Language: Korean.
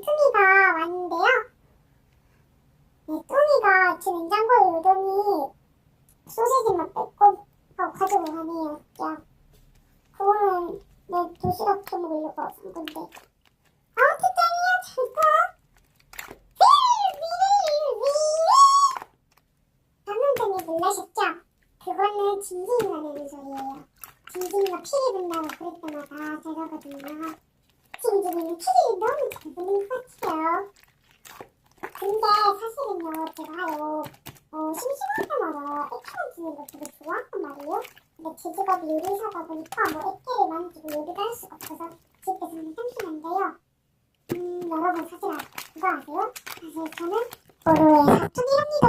뚱이가 왔는데요. 네, 뚱이가 제 냉장고에 열더니 소시지만 뺏고 가지고 가네요. 야, 그거는 내 도시락 좀 먹으려고 산 건데. 어쨌든요, 잠깐. 방금 전에 놀라셨죠? 그거는 징징이가 내는 소리예요. 징징이가 피리 분다고 그럴 때마다 저러거든요. 징징이는 피리를 너무 잘 부는 것 같아요. 근데 사실은요, 제가요, 심심할 때마다 애기 만지는 거 되게 좋아한단 말이에요. 근데 제 직업이 요리사다 보니까 애기를 만지고 요리를 할 수가 없어서 집에서는 참신한데요. 여러분 사실 그거 아세요? 사실 저는 뽀로의 사촌이랍니다.